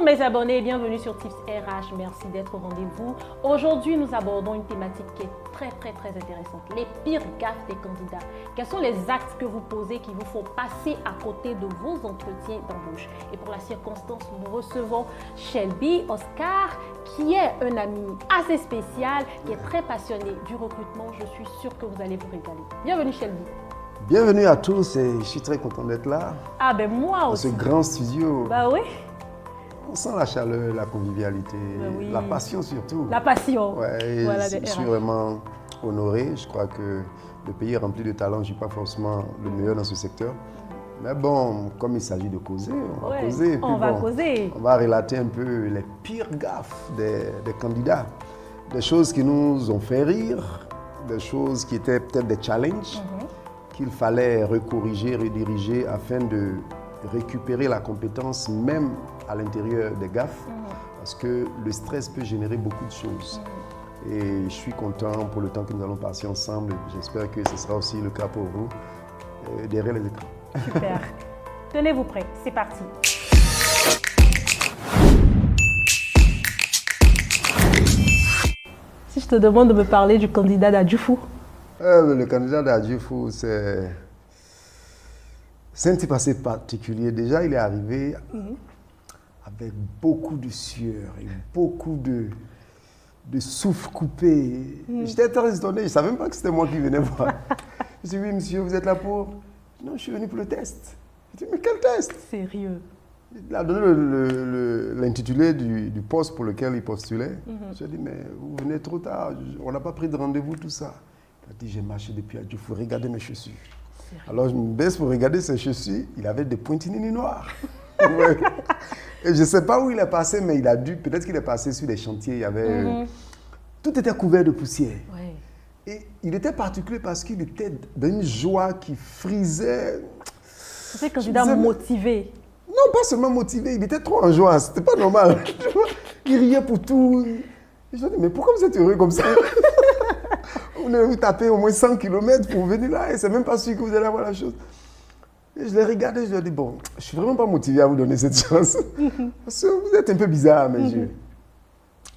Bonjour mes abonnés et bienvenue sur Tips RH. Merci d'être au rendez-vous. Aujourd'hui, nous abordons une thématique qui est très intéressante. Les pires gaffes des candidats. Quels sont les actes que vous posez qui vous font passer à côté de vos entretiens d'embauche? Et pour la circonstance, nous recevons Shelby Oscar, qui est un ami assez spécial, qui est très passionné du recrutement. Je suis sûre que vous allez vous régaler. Bienvenue Shelby. Bienvenue à tous et je suis très content d'être là. Ah ben moi aussi. Dans ce grand studio. Bah oui. On sent la chaleur, la convivialité, oui. la passion surtout. La passion. Ouais, voilà, je suis vraiment honoré. Je crois que le pays est rempli de talents. Je ne suis pas forcément le meilleur dans ce secteur. Mais bon, comme il s'agit de causer, on va causer. On va causer. On va relater un peu les pires gaffes des candidats. Des choses qui nous ont fait rire, des choses qui étaient peut-être des challenges qu'il fallait recorriger, rediriger afin de récupérer la compétence même à l'intérieur des gaffes, parce que le stress peut générer beaucoup de choses. Et je suis content pour le temps que nous allons passer ensemble. J'espère que ce sera aussi le cas pour vous, derrière les écrans. Super. Tenez-vous prêts, c'est parti. Si je te demande de me parler du candidat d'Adjufou. Le candidat d'Adjufou, c'est un type assez particulier. Déjà, il est arrivé avec beaucoup de sueur et beaucoup de souffle coupé. J'étais très étonné, je ne savais même pas que c'était moi qui venais voir. Je dis, oui, monsieur, vous êtes là pour... Non, je suis venu pour le test. Je dis, mais quel test? Sérieux? Il a donné l'intitulé du poste pour lequel il postulait. Je lui ai dit, mais vous venez trop tard, on n'a pas pris de rendez-vous, tout ça. Il a dit, j'ai marché depuis Adjufou, regardez mes chaussures. Sérieux? Alors je me baisse pour regarder ses chaussures, il avait des pointinini noirs. Ouais. Et je ne sais pas où il est passé, mais il a dû, peut-être qu'il est passé sur des chantiers, il y avait... Tout était couvert de poussière. Ouais. Et il était particulier parce qu'il était dans une joie qui frisait. C'est un candidat motivé. Non, pas seulement motivé, il était trop en joie, c'était pas normal. Il riait pour tout. Et je lui ai dit, mais pourquoi vous êtes heureux comme ça? Vous tapez au moins 100 km pour venir là et c'est même pas sûr que vous allez avoir la chose. Et je l'ai regardé, je lui ai dit, bon, je suis vraiment pas motivé à vous donner cette chance. Parce que vous êtes un peu bizarre à mes yeux.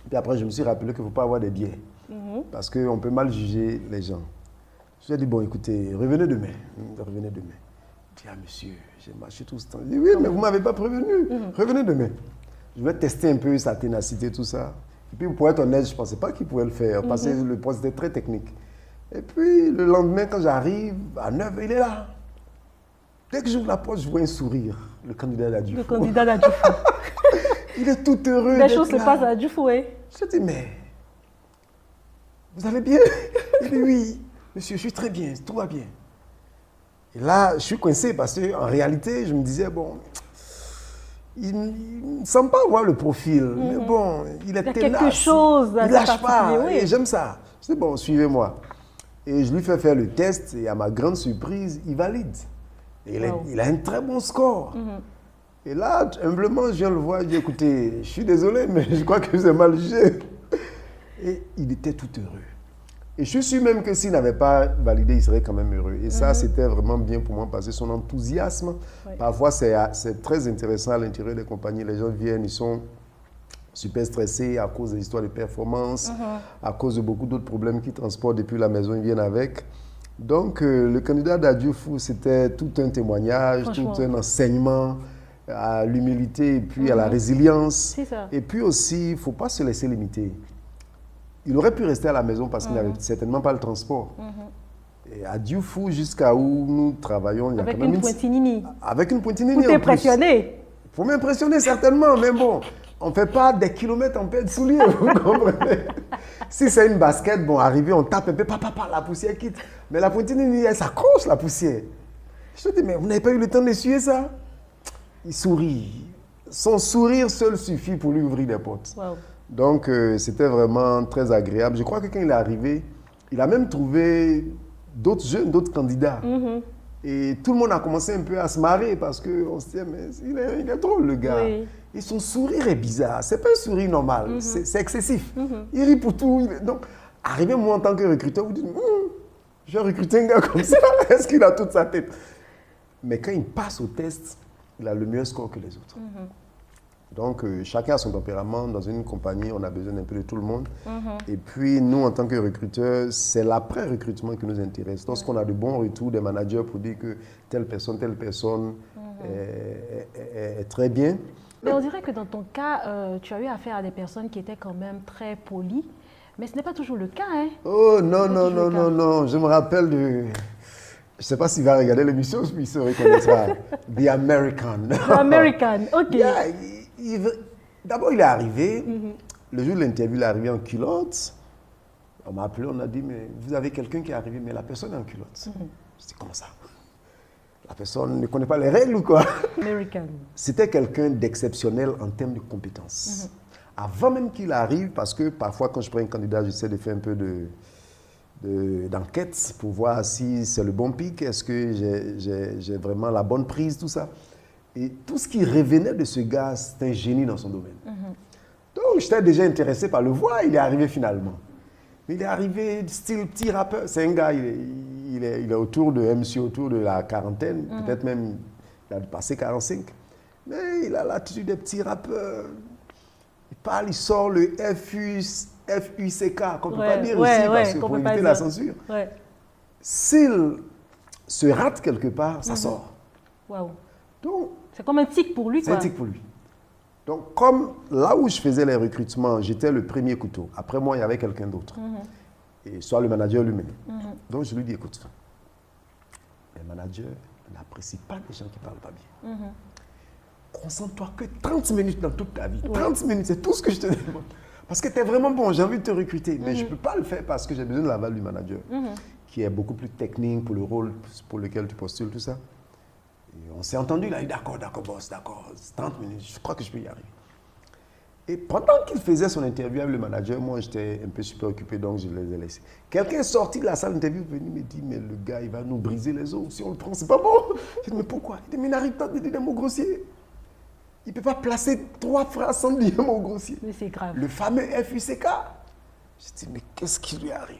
Puis après, je me suis rappelé qu'il ne faut pas avoir des biais. Parce qu'on peut mal juger les gens. Je lui ai dit, bon, écoutez, revenez demain. Revenez demain. Je dis, ah monsieur, j'ai marché tout ce temps. Il dit, oui, mais vous ne m'avez pas prévenu. Revenez demain. Je vais tester un peu sa ténacité, tout ça. Et puis, pour être honnête, je ne pensais pas qu'il pouvait le faire, parce que le poste était très technique. Et puis, le lendemain, quand j'arrive, à 9h, il est là. Dès que j'ouvre la porte, je vois un sourire, le candidat d'Adjufou. Le candidat d'Adjufou. Il est tout heureux. Les choses se passent à Adjufou, oui. Je lui dis, mais vous allez bien? Il dit, oui, monsieur, je suis très bien, tout va bien. Et là, je suis coincé parce qu'en réalité, je me disais, bon, il ne semble pas avoir le profil, mais bon, il est ténace. Il y a quelque chose. Il ne lâche pas, oui. et j'aime ça. Je dis, bon, suivez-moi. Et je lui fais faire le test, et à ma grande surprise, il valide. Et il a un très bon score. Et là, humblement, je viens le voir, je dis, écoutez, je suis désolé, mais je crois que vous avez mal jugé. Et il était tout heureux. Et je suis sûr même que s'il n'avait pas validé, il serait quand même heureux. Et ça, c'était vraiment bien pour moi, parce que son enthousiasme, parfois, c'est très intéressant à l'intérieur des compagnies. Les gens viennent, ils sont super stressés à cause des histoires de performance, à cause de beaucoup d'autres problèmes qu'ils transportent depuis la maison, ils viennent avec. Donc, le candidat d'Adjufou, c'était tout un témoignage, tout un enseignement à l'humilité et puis à la résilience. C'est ça. Et puis aussi, il ne faut pas se laisser limiter. Il aurait pu rester à la maison parce qu'il n'avait certainement pas le transport. Et à Adjufou, jusqu'à où nous travaillons, il y a avec quand même une pointinini. Avec une pointinini. Vous impressionné. Il faut m'impressionner certainement, mais bon, on ne fait pas des kilomètres en paire de souliers, vous comprenez? Si c'est une basket, bon, arrivé, on tape un peu, la poussière quitte. Mais la pointinini, elle s'accroche, la poussière. Je te dis, mais vous n'avez pas eu le temps d'essuyer ça? Il sourit. Son sourire seul suffit pour lui ouvrir des portes. Wow. Donc, c'était vraiment très agréable. Je crois que quand il est arrivé, il a même trouvé d'autres jeunes, d'autres candidats. Et tout le monde a commencé un peu à se marrer parce qu'on se dit, mais il est drôle, le gars. Oui. Et son sourire est bizarre. Ce n'est pas un sourire normal, c'est excessif. Il rit pour tout. Donc, arrivé moi en tant que recruteur, vous dites, je vais recruter un gars comme ça. Est-ce qu'il a toute sa tête? Mais quand il passe au test, il a le meilleur score que les autres. Donc, chacun a son tempérament. Dans une compagnie, on a besoin d'un peu de tout le monde. Et puis, nous, en tant que recruteurs, c'est l'après-recrutement qui nous intéresse. Lorsqu'on a de bons retours des managers pour dire que telle personne est très bien. Mais on dirait que dans ton cas, tu as eu affaire à des personnes qui étaient quand même très polies. Mais ce n'est pas toujours le cas, hein? Oh, non, non, non, non, non. Je me rappelle de... Je ne sais pas s'il va regarder l'émission, il se reconnaîtra. The American. The American, ok. Yeah, d'abord, il est arrivé. Le jour de l'interview, il est arrivé en culotte. On m'a appelé, on a dit, mais vous avez quelqu'un qui est arrivé, mais la personne est en culotte. Je dis, comment ça? La personne ne connaît pas les règles ou quoi? American. C'était quelqu'un d'exceptionnel en termes de compétences. Avant même qu'il arrive, parce que parfois, quand je prends un candidat, j'essaie de faire un peu d'enquête pour voir si c'est le bon pic, est-ce que j'ai vraiment la bonne prise, tout ça. Et tout ce qui revenait de ce gars, c'était un génie dans son domaine. Donc, j'étais déjà intéressé par le voir, il est arrivé finalement. Il est arrivé style petit rappeur. C'est un gars, il est autour de MC, autour de la quarantaine, peut-être même, il a passé 45. Mais il a l'attitude des petits rappeurs. Il parle, il sort le FUCK, qu'on ne peut pas dire ici, parce que pour éviter la censure. S'il se rate quelque part, ça sort. Wow. Donc, c'est comme un tic pour lui, quoi. C'est un tic pour lui. Donc, comme là où je faisais les recrutements, j'étais le premier couteau. Après moi, il y avait quelqu'un d'autre. Et soit le manager lui-même. Donc, je lui dis, écoute, les managers n'apprécient pas les gens qui ne parlent pas bien. Concentre-toi que 30 minutes dans toute ta vie. 30 minutes, c'est tout ce que je te demande. Parce que tu es vraiment bon, j'ai envie de te recruter. Mais je ne peux pas le faire parce que j'ai besoin de l'aval du manager, qui est beaucoup plus technique pour le rôle pour lequel tu postules, tout ça. Et on s'est entendu, là, il dit d'accord, boss, d'accord, 30 minutes, je crois que je peux y arriver. Et pendant qu'il faisait son interview avec le manager, moi, j'étais un peu super occupé, donc je les ai laissés. Quelqu'un est sorti de la salle d'interview, venu me dire, mais le gars, il va nous briser les os, si on le prend, c'est pas bon. Je dis, mais pourquoi? Il dit, mais il n'arrive pas de dire des mots grossiers. Il ne peut pas placer 3 phrases sans dire un mot grossier. Mais c'est grave. Le fameux FUCK. Je dis, mais qu'est-ce qui lui arrive?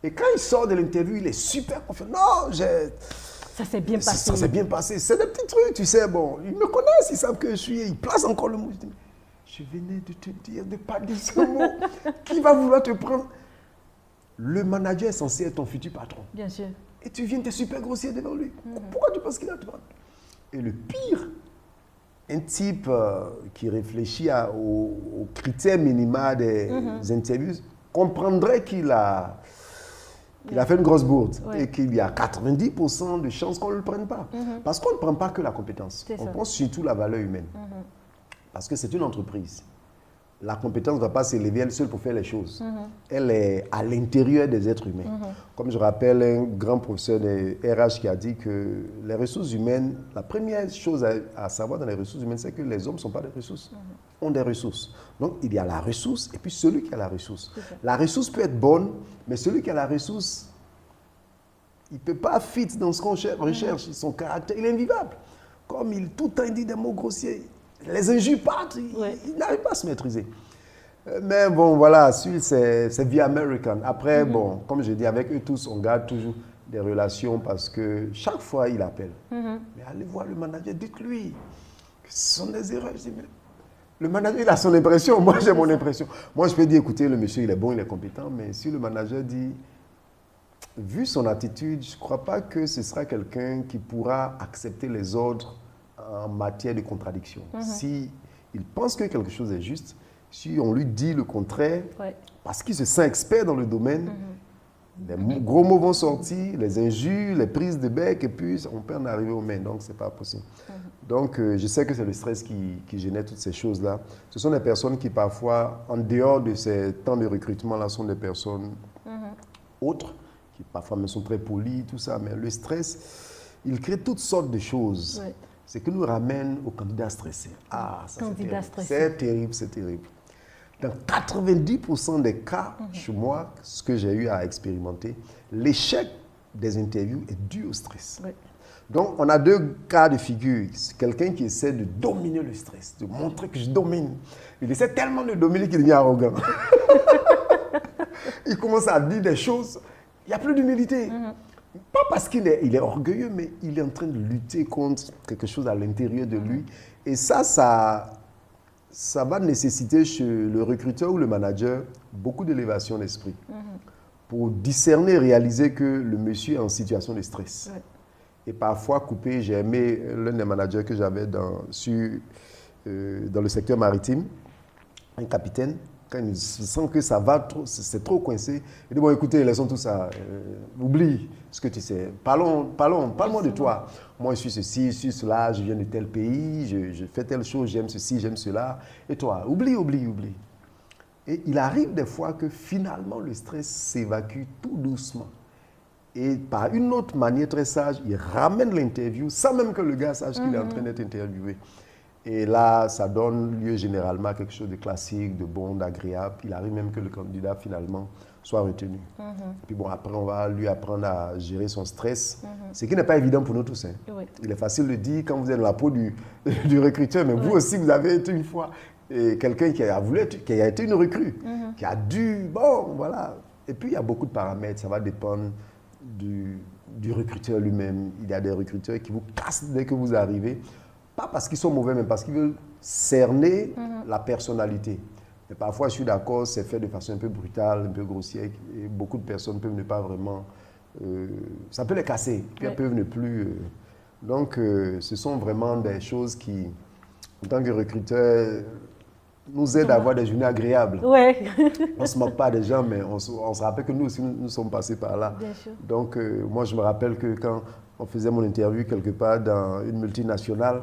Et quand il sort de l'interview, il est super confiant. Non, ça s'est bien passé. Ça s'est bien passé. C'est des petits trucs, tu sais. Bon, ils me connaissent, ils savent que je suis. Ils placent encore le mot. Je dis, je venais de te dire de ne pas dire ce mot. Qui va vouloir te prendre? Le manager est censé être ton futur patron. Bien sûr. Et tu viens, tu es super grossier devant lui. Pourquoi tu penses qu'il va te prendre? Et le pire, un type qui réfléchit aux critères minima des interviews comprendrait qu'il a fait une grosse bourde et qu'il y a 90% de chances qu'on ne le prenne pas. Parce qu'on ne prend pas que la compétence. On prend surtout la valeur humaine. Parce que c'est une entreprise. La compétence ne va pas s'élever elle seule pour faire les choses. Elle est à l'intérieur des êtres humains. Comme je rappelle un grand professeur de RH qui a dit que les ressources humaines, la première chose à savoir dans les ressources humaines, c'est que les hommes ne sont pas des ressources, ont des ressources. Donc il y a la ressource et puis celui qui a la ressource. La ressource peut être bonne, mais celui qui a la ressource, il ne peut pas fit dans ce qu'on recherche. Son caractère, il est invivable. Comme tout le temps il dit des mots grossiers. Les injures partent, ils n'arrivent pas à se maîtriser. Mais bon, voilà, c'est The American. Après, bon, comme je dis, avec eux tous, on garde toujours des relations parce que chaque fois, il appelle. Mais allez voir le manager, dites-lui que ce sont des erreurs. Je dis, mais le manager, il a son impression, moi j'ai mon impression. Moi, je peux dire, écoutez, le monsieur, il est bon, il est compétent, mais si le manager dit, vu son attitude, je ne crois pas que ce sera quelqu'un qui pourra accepter les ordres en matière de contradiction. Si il pense que quelque chose est juste, si on lui dit le contraire, parce qu'il se sent expert dans le domaine, les gros mots vont sortir, les injures, les prises de bec, et puis on peut en arriver aux mains, donc ce n'est pas possible. Donc je sais que c'est le stress qui génère toutes ces choses-là. Ce sont des personnes qui parfois, en dehors de ces temps de recrutement-là, sont des personnes autres, qui parfois me sont très polies, tout ça, mais le stress, il crée toutes sortes de choses. C'est que nous ramène aux candidats stressés. Ah, ça c'est terrible, c'est terrible. Dans 90% des cas, chez moi, ce que j'ai eu à expérimenter, l'échec des interviews est dû au stress. Donc, on a 2 cas de figure. C'est quelqu'un qui essaie de dominer le stress, de montrer que je domine. Il essaie tellement de dominer qu'il devient arrogant. Il commence à dire des choses, il n'y a plus d'humilité. Pas parce qu'il est orgueilleux, mais il est en train de lutter contre quelque chose à l'intérieur de lui. Et ça ça va nécessiter chez le recruteur ou le manager beaucoup d'élévation d'esprit pour discerner, réaliser que le monsieur est en situation de stress. Ouais. Et parfois couper, j'ai aimé l'un des managers que j'avais dans le secteur maritime, un capitaine, quand il sent que ça va trop, c'est trop coincé, il dit, bon écoutez, laissons tout ça, oublie ce que tu sais, parle-moi de toi. Moi je suis ceci, je suis cela, je viens de tel pays, je fais telle chose, j'aime ceci, j'aime cela, et toi, oublie. Et il arrive des fois que finalement le stress s'évacue tout doucement. Et par une autre manière très sage, il ramène l'interview sans même que le gars sache qu'il est en train d'être interviewé. Et là, ça donne lieu généralement à quelque chose de classique, de bon, d'agréable. Il arrive même que le candidat, finalement, soit retenu. Puis bon, après, on va lui apprendre à gérer son stress, ce qui n'est pas évident pour nous tous. Hein. Oui. Il est facile de dire quand vous êtes dans la peau du recruteur, mais vous aussi, vous avez été une fois quelqu'un qui a été une recrue, qui a dû, bon, voilà. Et puis, il y a beaucoup de paramètres, ça va dépendre du recruteur lui-même. Il y a des recruteurs qui vous cassent dès que vous arrivez. Pas parce qu'ils sont mauvais, mais parce qu'ils veulent cerner la personnalité. Et parfois, je suis d'accord, c'est fait de façon un peu brutale, un peu grossière. Et beaucoup de personnes peuvent ne pas vraiment... ça peut les casser. Puis elles peuvent ne plus... donc, ce sont vraiment des choses qui, en tant que recruteur, nous aident à avoir des journées agréables. Ouais. On ne se moque pas des gens, mais on se rappelle que nous aussi, nous sommes passés par là. Bien sûr. Donc, moi, je me rappelle que quand on faisait mon interview quelque part dans une multinationale,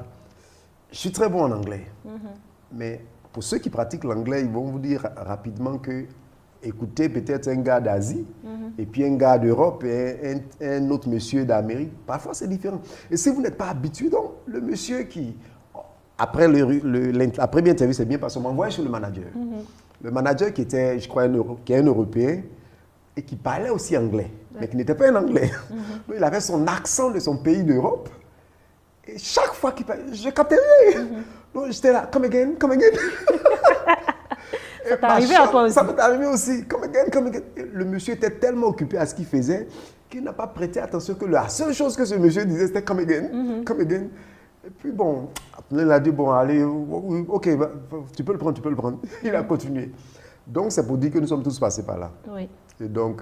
je suis très bon en anglais. Mais pour ceux qui pratiquent l'anglais, ils vont vous dire rapidement que écoutez peut-être un gars d'Asie et puis un gars d'Europe et un autre monsieur d'Amérique. Parfois, c'est différent. Et si vous n'êtes pas habitué, donc, le monsieur qui, après la première interview, c'est bien parce qu'on m'a envoyé sur le manager. Le manager qui était, je crois, qui est un Européen et qui parlait aussi anglais, mais qui n'était pas un anglais. Donc, il avait son accent de son pays d'Europe. Et chaque fois qu'il parlait, je captais rien. Donc j'étais là, come again. Ça t'est arrivé à toi aussi? Ça m'est arrivé aussi, come again. Et le monsieur était tellement occupé à ce qu'il faisait qu'il n'a pas prêté attention que la seule chose que ce monsieur disait, c'était come again. Et puis bon, il a dit, bon, allez, ok, tu peux le prendre. Il a continué. Donc c'est pour dire que nous sommes tous passés par là. Oui. Et donc,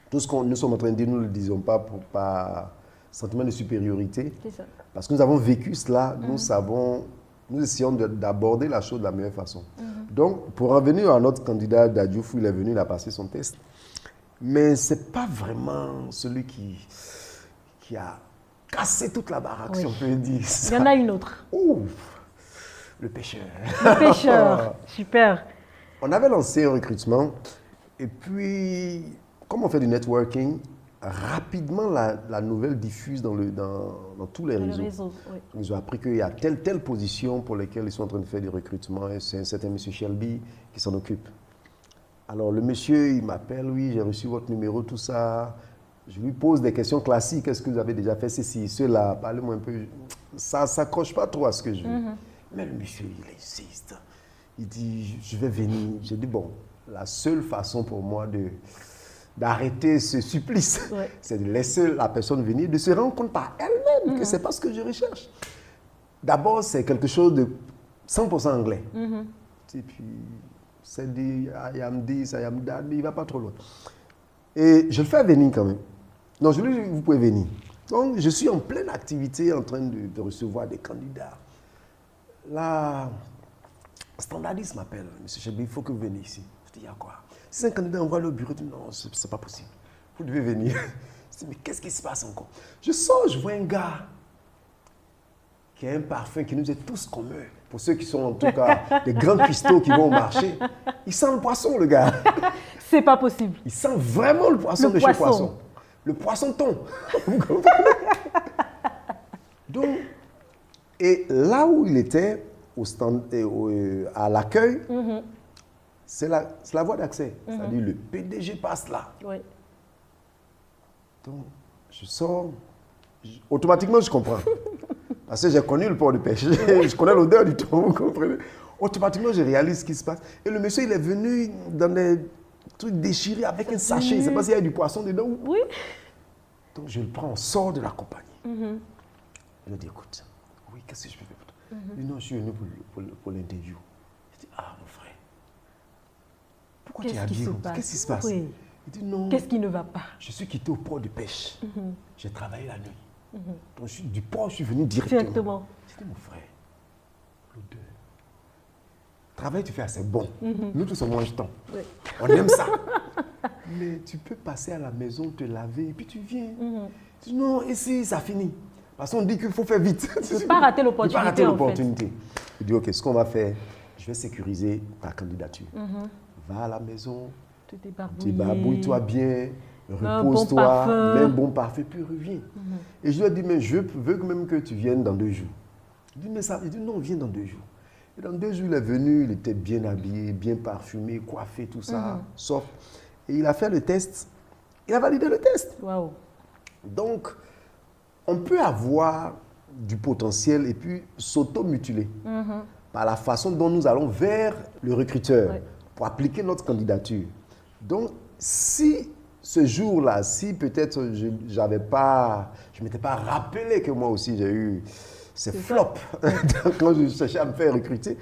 tout ce que nous sommes en train de dire, nous ne le disons pas pour pas sentiment de supériorité. C'est ça. Parce que nous avons vécu cela, nous essayons d'aborder la chose de la meilleure façon. Donc, pour en venir à notre candidat Dadjouf, il est venu, il a passé son test. Mais ce n'est pas vraiment celui qui a cassé toute la baraque, si on peut dire. Il y en a une autre. Ouf, le pêcheur. Le pêcheur, super. On avait lancé un recrutement et puis, comme on fait du networking, rapidement la nouvelle diffuse dans tous les réseaux. Oui. Ils ont appris qu'il y a telle position pour laquelle ils sont en train de faire des recrutements et c'est un certain monsieur Shelby qui s'en occupe. Alors le monsieur, il m'appelle, oui, j'ai reçu votre numéro, tout ça. Je lui pose des questions classiques. Est-ce que vous avez déjà fait ceci, cela? Parlez-moi un peu. Ça ne s'accroche pas trop à ce que je veux. Mais le monsieur, il insiste. Il dit, je vais venir. J'ai dit, bon, la seule façon pour moi d'arrêter ce supplice, c'est de laisser la personne venir, de se rendre compte par elle-même que ce n'est pas ce que je recherche. D'abord, c'est quelque chose de 100% anglais. Et puis, c'est dit, I am this, I am that, il ne va pas trop loin. Et je le fais venir quand même. Donc, je lui dis, vous pouvez venir. Donc, je suis en pleine activité, en train de recevoir des candidats. Là, Standardiste m'appelle, monsieur Shelby, il faut que vous veniez ici. Je dis, il y a quoi? Si un candidat envoie le bureau, je dis, non, ce n'est pas possible. Vous devez venir. Je dis, mais qu'est-ce qui se passe encore? Je sors, je vois un gars qui a un parfum qui nous est tous commun. Pour ceux qui sont en tout cas des grands cuistots qui vont au marché, il sent le poisson, le gars. C'est pas possible. Il sent vraiment le poisson de chez Poisson. Le poisson thon. Vous comprenez? Donc, et là où il était, à l'accueil, c'est la voie d'accès. C'est-à-dire le PDG passe là. Oui. Donc, je sors, automatiquement je comprends. Parce que j'ai connu le port de pêche, je connais l'odeur du thon, vous comprenez? Automatiquement, je réalise ce qui se passe. Et le monsieur, il est venu dans des trucs déchirés avec un sachet. C'est pas s'il y a du poisson dedans. Oui. Donc, je le prends, on sort de la compagnie. Je lui dis, écoute, oui, qu'est-ce que je peux faire pour toi? Il dit non, je suis venu pour l'interview. Je dis, ah mon frère, pourquoi tu es habillé comme ça? Qu'est-ce qui se passe? Oui. Il dit non. Qu'est-ce qui ne va pas? Je suis quitté au port de pêche. J'ai travaillé la nuit. Donc, du port, je suis venu directement. Je dis mon frère, l'odeur. Travail, tu fais assez bon. Nous tous, on mange tant. Oui. On aime ça. Mais tu peux passer à la maison, te laver, et puis tu viens. Tu dis non, ici, ça finit. Parce qu'on dit qu'il faut faire vite. Tu ne peux pas rater l'opportunité. Il dit, ok, ce qu'on va faire, je vais sécuriser ta candidature. Va à la maison, débarbouille-toi bien, repose-toi, mets un bon parfum, puis reviens. Et je lui ai dit, mais je veux même que tu viennes dans 2 jours. Il dit, mais ça, il dit, non, viens dans 2 jours. Et dans 2 jours, il est venu, il était bien habillé, bien parfumé, coiffé, tout ça, soft. Et il a fait le test, il a validé le test. Wow. Donc, on peut avoir du potentiel et puis s'auto-mutiler par la façon dont nous allons vers le recruteur pour appliquer notre candidature. Donc, si ce jour-là, si peut-être je ne m'étais pas rappelé que moi aussi j'ai eu ces flops quand je cherchais à me faire recruter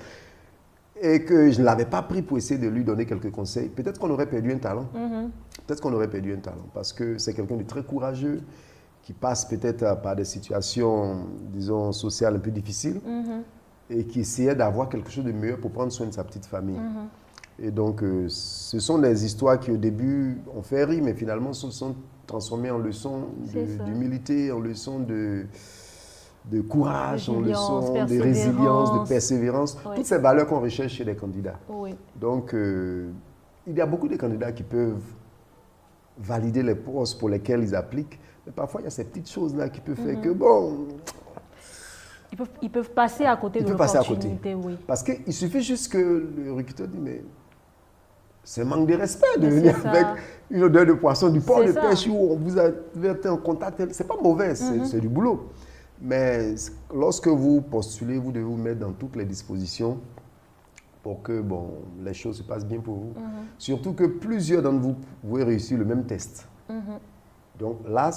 et que je ne l'avais pas pris pour essayer de lui donner quelques conseils, peut-être qu'on aurait perdu un talent. Peut-être qu'on aurait perdu un talent parce que c'est quelqu'un de très courageux qui passe peut-être par des situations, disons, sociales un peu difficiles et qui essayait d'avoir quelque chose de meilleur pour prendre soin de sa petite famille. Et donc, ce sont des histoires qui, au début, ont fait rire, mais finalement, se sont transformées en leçons d'humilité, en leçons de courage, en leçons de résilience, de persévérance. Toutes ces valeurs qu'on recherche chez les candidats. Donc, il y a beaucoup de candidats qui peuvent valider les postes pour lesquels ils appliquent, mais parfois, il y a ces petites choses-là qui peuvent faire que, bon... Ils peuvent passer à côté de l'opportunité, oui. Parce qu'il suffit juste que le recruteur dit, mais c'est un manque de respect de venir avec une odeur de poisson du port de pêche où on vous a été en contact. C'est pas mauvais, c'est du boulot. Mais lorsque vous postulez, vous devez vous mettre dans toutes les dispositions pour que les choses se passent bien pour vous. Surtout que plusieurs d'entre vous pouvez réussir le même test. Donc là,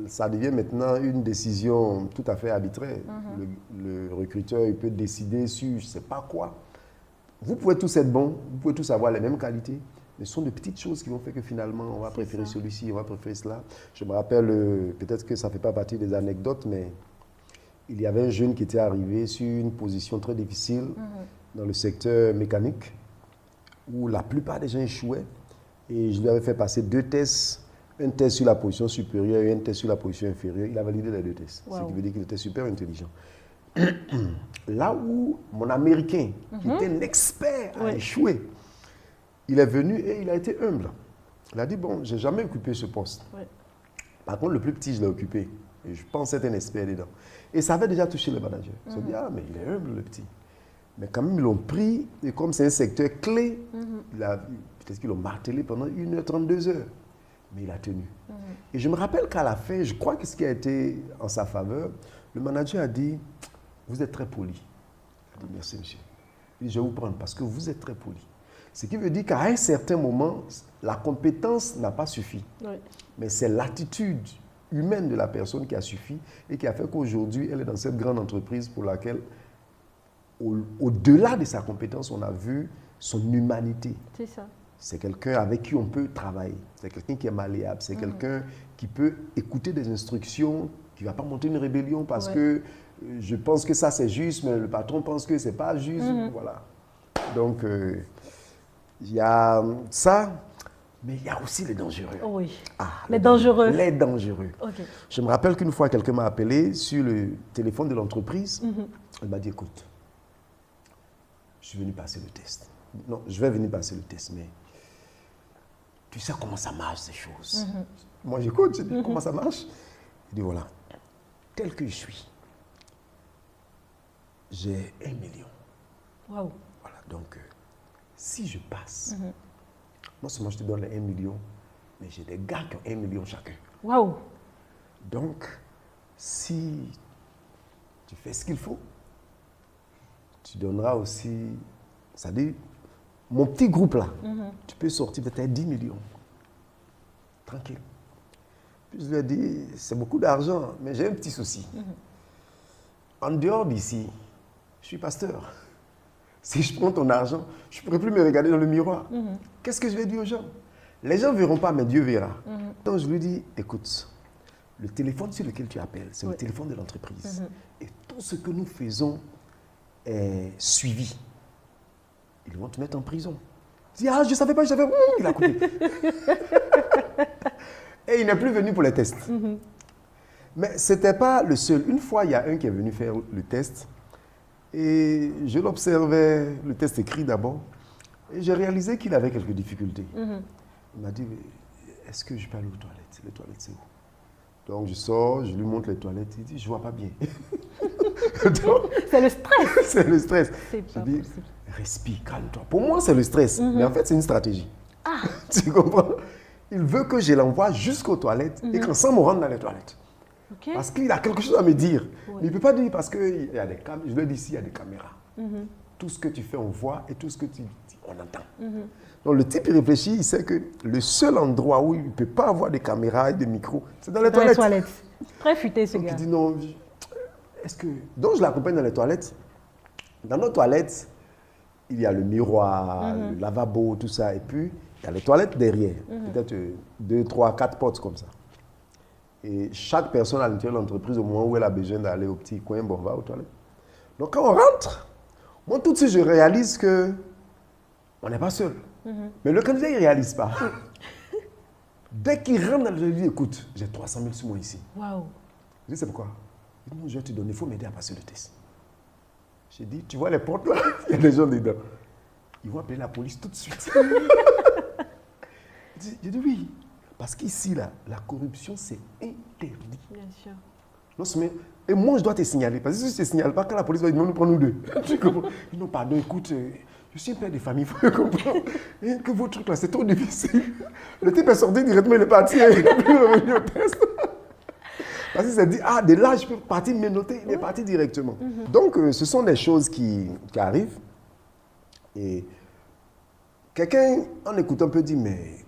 ça devient maintenant une décision tout à fait arbitraire. Le recruteur il peut décider sur je ne sais pas quoi. Vous pouvez tous être bons, vous pouvez tous avoir les mêmes qualités, mais ce sont de petites choses qui vont faire que finalement, on va préférer celui-ci, on va préférer cela. Je me rappelle, peut-être que ça ne fait pas partie des anecdotes, mais il y avait un jeune qui était arrivé sur une position très difficile dans le secteur mécanique, où la plupart des gens échouaient. Et je lui avais fait passer 2 tests. Un test sur la position supérieure et un test sur la position inférieure. Il a validé les 2 tests. Ce qui veut dire qu'il était super intelligent. Là où mon Américain, qui était un expert, a échoué, il est venu et il a été humble. Il a dit, bon, je n'ai jamais occupé ce poste. Par contre, le plus petit, je l'ai occupé. Et je pense être un expert dedans. Et ça avait déjà touché le manager. Ils se sont dit, ah, mais il est humble, le petit. Mais quand même, ils l'ont pris. Et comme c'est un secteur clé, peut-être qu'ils l'ont martelé pendant 1h30, 2 heures. Mais il a tenu. Et je me rappelle qu'à la fin, je crois que ce qui a été en sa faveur, le manager a dit, vous êtes très poli. Il a dit, merci monsieur. Il dit, je vais vous prendre parce que vous êtes très poli. Ce qui veut dire qu'à un certain moment, la compétence n'a pas suffi. Mais c'est l'attitude humaine de la personne qui a suffi et qui a fait qu'aujourd'hui, elle est dans cette grande entreprise pour laquelle, au-delà de sa compétence, on a vu son humanité. C'est ça. C'est quelqu'un avec qui on peut travailler. C'est quelqu'un qui est malléable. C'est quelqu'un qui peut écouter des instructions, qui ne va pas monter une rébellion parce que je pense que ça c'est juste, mais le patron pense que ce n'est pas juste. Voilà. Donc, il y a ça, mais il y a aussi les dangereux. Oui. Les dangereux. Les dangereux. Je me rappelle qu'une fois, quelqu'un m'a appelé sur le téléphone de l'entreprise. Elle m'a dit, écoute, je suis venu passer le test. Non, je vais venir passer le test, mais tu sais comment ça marche, ces choses. Moi, j'écoute, je dis, comment ça marche? Il dit, voilà, tel que je suis, j'ai 1 million. Wow. Voilà, donc, si je passe, non seulement je te donne les 1 million, mais j'ai des gars qui ont 1 million chacun. Wow. Donc, si tu fais ce qu'il faut, tu donneras aussi, c'est-à-dire, mon petit groupe là, tu peux sortir peut-être 10 millions. Tranquille. Puis je lui ai dit, c'est beaucoup d'argent, mais j'ai un petit souci. En dehors d'ici, je suis pasteur. Si je prends ton argent, je ne pourrai plus me regarder dans le miroir. Qu'est-ce que je vais dire aux gens? Les gens ne verront pas, mais Dieu verra. Donc je lui dis, écoute, le téléphone sur lequel tu appelles, c'est le téléphone de l'entreprise. Et tout ce que nous faisons est suivi. Ils vont te mettre en prison. Je dis, ah, je ne savais pas, je savais. Il a coupé. Et il n'est plus venu pour les tests. Mais ce n'était pas le seul. Une fois, il y a un qui est venu faire le test. Et je l'observais, le test écrit d'abord. Et j'ai réalisé qu'il avait quelques difficultés. Il m'a dit, est-ce que je peux aller aux toilettes? Les toilettes, c'est où? Donc je sors, je lui montre les toilettes. Il dit, je ne vois pas bien. C'est le stress. C'est le stress. C'est pas Je dis, possible. respire, calme-toi. Pour moi, c'est le stress. Mais en fait, c'est une stratégie. Ah. Tu comprends? Il veut que je l'envoie jusqu'aux toilettes et qu'en sans me rendre dans les toilettes. Okay. Parce qu'il a quelque chose à me dire. Mais il ne peut pas dire parce qu'il y a des caméras. Je lui ai dit ici, il y a des caméras. Tout ce que tu fais, on voit et tout ce que tu dis, on entend. Donc le type, il réfléchit, il sait que le seul endroit où il ne peut pas avoir des caméras et des micros, c'est dans les toilettes. Très futé, ce Donc gars. il dit non, est-ce que... Donc je l'accompagne dans les toilettes. Dans nos toilettes, il y a le miroir, le lavabo, tout ça. Et puis, il y a les toilettes derrière. Peut-être 2, 3, 4 portes comme ça. Et chaque personne à l'intérieur de l'entreprise, au moment où elle a besoin d'aller au petit coin, bon, va aux toilettes. Donc quand on rentre, moi tout de suite, je réalise que on n'est pas seul. Mais le candidat, il ne réalise pas. Dès qu'il rentre dans le... Je lui dis, écoute, j'ai 300 000 sur moi ici. Waouh. Je dis, c'est pourquoi? Il dit, non, je vais te donner, il faut m'aider à passer le test. J'ai dit, tu vois les portes là? Il y a des gens dedans. Ils vont appeler la police tout de suite. J'ai dit, oui. Parce qu'ici, là, la corruption, c'est interdit. Bien sûr. Non, et moi, je dois te signaler. Parce que si je ne te signale pas, quand la police va dire, non, nous prenons nous deux. Tu comprends? Non, pardon, écoute, je suis un père de famille, il faut comprendre. Et que votre truc là, c'est trop difficile. Le type est sorti directement, il est parti, il n'est plus revenu au test. Parce qu'il s'est dit, ah, de là, je peux partir me noter, il est parti directement. Donc, ce sont des choses qui arrivent. Et quelqu'un, en écoutant, peut dire, mais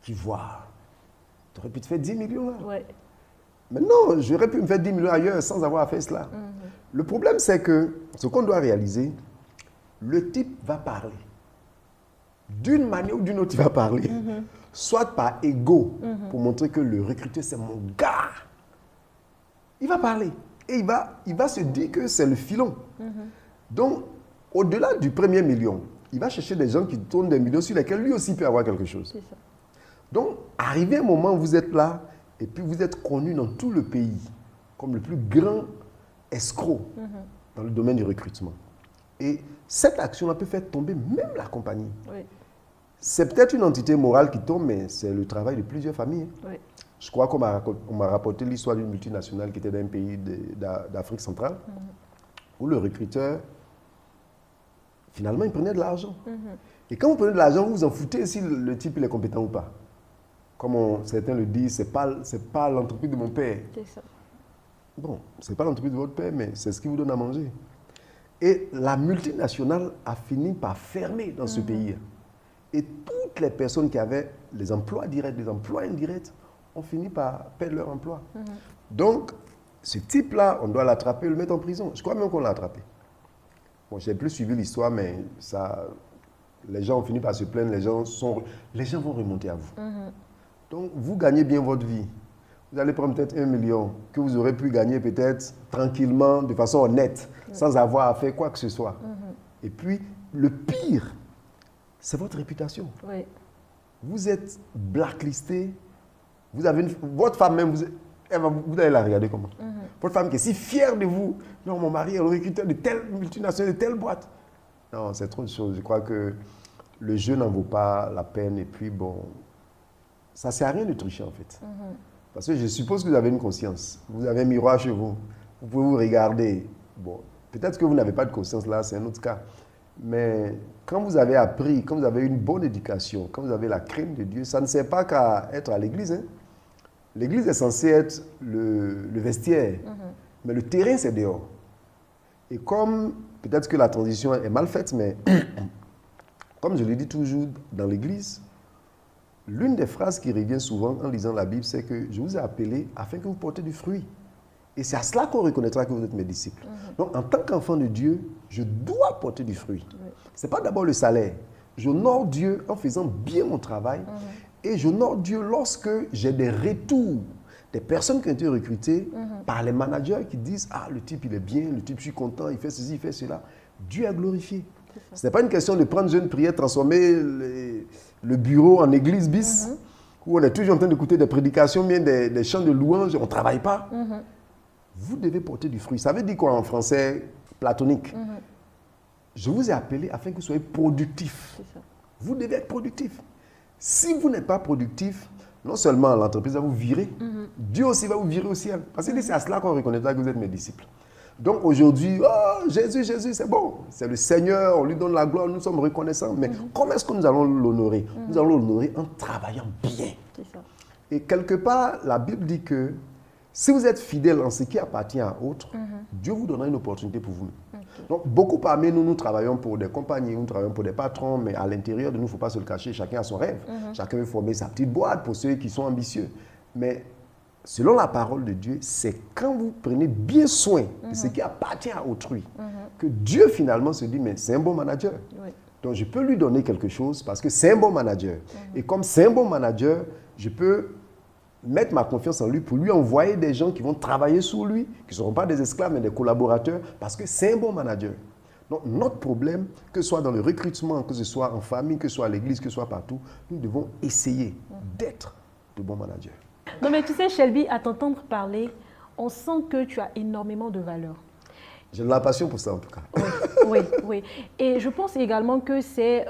tu vois, tu aurais pu te faire 10 millions là. Ouais. Mais non, j'aurais pu me faire 10 millions ailleurs sans avoir à faire cela. Le problème, c'est que ce qu'on doit réaliser, le type va parler. D'une manière ou d'une autre, il va parler. Soit par ego, pour montrer que le recruteur, c'est mon gars. Il va parler. Et il va se dire que c'est le filon. Donc, au-delà du premier million, il va chercher des gens qui tournent des millions sur lesquels lui aussi peut avoir quelque chose. C'est ça. Donc, arrivé un moment où vous êtes là, et puis vous êtes connu dans tout le pays comme le plus grand escroc dans le domaine du recrutement. Et cette action-là peut faire tomber même la compagnie. Oui. C'est peut-être une entité morale qui tombe, mais c'est le travail de plusieurs familles. Oui. Je crois qu'on m'a rapporté l'histoire d'une multinationale qui était d'un pays d'Afrique centrale, où le recruteur, finalement, il prenait de l'argent. Et quand vous prenez de l'argent, vous vous en foutez si le type il est compétent ou pas. Comme certains le disent, ce n'est pas l'entreprise de mon père. C'est ça. Bon, ce n'est pas l'entreprise de votre père, mais c'est ce qui vous donne à manger. Et la multinationale a fini par fermer dans ce pays. Et toutes les personnes qui avaient les emplois directs, les emplois indirects, ont fini par perdre leur emploi. Donc, ce type-là, on doit l'attraper et le mettre en prison. Je crois même qu'on l'a attrapé. Bon, je n'ai plus suivi l'histoire, mais ça, les gens ont fini par se plaindre, les gens vont remonter à vous. Donc, vous gagnez bien votre vie. Vous allez prendre peut-être 1 million que vous aurez pu gagner peut-être tranquillement, de façon honnête, sans avoir à faire quoi que ce soit. Et puis, le pire, c'est votre réputation. Oui. Vous êtes blacklisté. Vous avez votre femme même, vous allez la regarder comment? Votre femme qui est si fière de vous. Non, mon mari est le recruteur de telle multinationale, de telle boîte. Non, c'est trop de choses. Je crois que le jeu n'en vaut pas la peine. Et puis, bon, ça ne sert à rien de tricher en fait. Parce que je suppose que vous avez une conscience. Vous avez un miroir chez vous. Vous pouvez vous regarder. Bon, peut-être que vous n'avez pas de conscience là, c'est un autre cas. Mais quand vous avez appris, quand vous avez une bonne éducation, quand vous avez la crainte de Dieu, ça ne sert pas qu'à être à l'église. Hein. L'église est censée être le vestiaire, mais le terrain, c'est dehors. Et comme, peut-être que la transition est mal faite, mais comme je le dis toujours dans l'église, l'une des phrases qui revient souvent en lisant la Bible, c'est que je vous ai appelé afin que vous portez du fruit. Et c'est à cela qu'on reconnaîtra que vous êtes mes disciples. Donc, en tant qu'enfant de Dieu, je dois porter du fruit. Ce n'est pas d'abord le salaire. J'honore Dieu en faisant bien mon travail. Et j'honore Dieu lorsque j'ai des retours des personnes qui ont été recrutées par les managers qui disent « Ah, le type, il est bien, le type, je suis content, il fait ceci, il fait cela. » Dieu est glorifié. Ce n'est pas une question de prendre une prière, transformer le bureau en église bis, où on est toujours en train d'écouter des prédications, bien des chants de louange, on ne travaille pas. Vous devez porter du fruit. Ça veut dire quoi en français platonique? Je vous ai appelé afin que vous soyez productif. Vous devez être productif. Si vous n'êtes pas productif, non seulement l'entreprise va vous virer, Dieu aussi va vous virer au ciel. Parce que c'est à cela qu'on reconnaîtra que vous êtes mes disciples. Donc aujourd'hui, oh, Jésus, c'est bon. C'est le Seigneur, on lui donne la gloire, nous sommes reconnaissants. Mais comment est-ce que nous allons l'honorer? Nous allons l'honorer en travaillant bien. Et quelque part, la Bible dit que si vous êtes fidèle en ce qui appartient à autre, Dieu vous donnera une opportunité pour vous. Donc, beaucoup parmi nous, nous travaillons pour des compagnies, nous travaillons pour des patrons, mais à l'intérieur de nous, il ne faut pas se le cacher, chacun a son rêve. Chacun veut former sa petite boîte pour ceux qui sont ambitieux. Mais selon la parole de Dieu, c'est quand vous prenez bien soin de ce qui appartient à autrui que Dieu finalement se dit, mais c'est un bon manager. Donc, je peux lui donner quelque chose parce que c'est un bon manager. Et comme c'est un bon manager, je peux mettre ma confiance en lui pour lui envoyer des gens qui vont travailler sous lui, qui ne seront pas des esclaves, mais des collaborateurs, parce que c'est un bon manager. Donc, notre problème, que ce soit dans le recrutement, que ce soit en famille, que ce soit à l'église, que ce soit partout, nous devons essayer d'être de bons managers. Non, mais tu sais, Shelby, à t'entendre parler, on sent que tu as énormément de valeur. J'ai de la passion pour ça, en tout cas. Oui. Et je pense également que c'est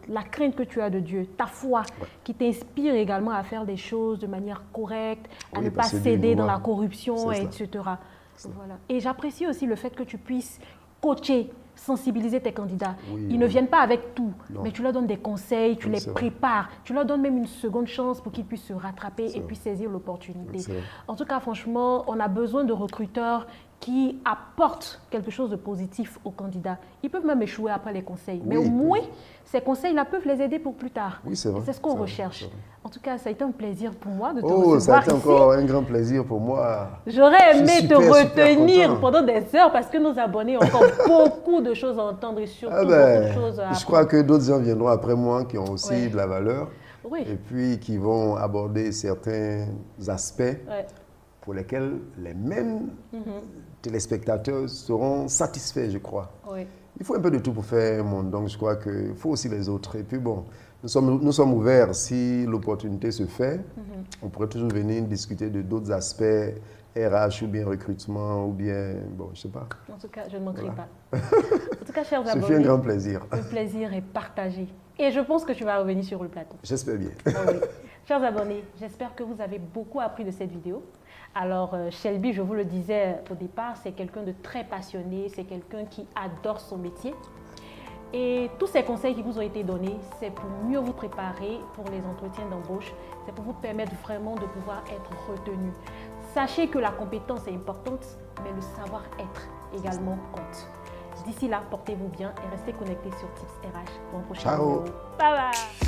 la crainte que tu as de Dieu, ta foi, qui t'inspire également à faire des choses de manière correcte, à ne pas céder dans la corruption, etc. Voilà. Et j'apprécie aussi le fait que tu puisses coacher, sensibiliser tes candidats. Ils ne viennent pas avec tout, mais tu leur donnes des conseils, tu les prépares, tu leur donnes même une seconde chance pour qu'ils puissent se rattraper et puis saisir l'opportunité. En tout cas, franchement, on a besoin de recruteurs qui apportent quelque chose de positif aux candidats. Ils peuvent même échouer après les conseils, mais au moins, ces conseils-là peuvent les aider pour plus tard. Oui, c'est vrai. C'est ce qu'on recherche. En tout cas, ça a été un plaisir pour moi de te recevoir ça a été ici. Encore un grand plaisir pour moi. J'aurais aimé te retenir pendant des heures parce que nos abonnés ont encore beaucoup de choses à entendre et surtout beaucoup de choses à apprendre. Je crois que d'autres gens viendront après moi qui ont aussi de la valeur et puis qui vont aborder certains aspects pour lesquels les mêmes téléspectateurs seront satisfaits, je crois. Il faut un peu de tout pour faire un monde, donc je crois qu'il faut aussi les autres. Et puis bon, nous sommes ouverts, si l'opportunité se fait, on pourrait toujours venir discuter de d'autres aspects, RH ou bien recrutement ou bien, bon, je sais pas. En tout cas, je ne manquerai pas. En tout cas, chers abonnés, ce fut un grand plaisir. Le plaisir est partagé. Et je pense que tu vas revenir sur le plateau. J'espère bien. Chers abonnés, j'espère que vous avez beaucoup appris de cette vidéo. Alors, Shelby, je vous le disais au départ, c'est quelqu'un de très passionné, c'est quelqu'un qui adore son métier. Et tous ces conseils qui vous ont été donnés, c'est pour mieux vous préparer pour les entretiens d'embauche. C'est pour vous permettre vraiment de pouvoir être retenu. Sachez que la compétence est importante, mais le savoir-être également compte. D'ici là, portez-vous bien et restez connectés sur Tips RH pour un prochain vidéo. Bye bye.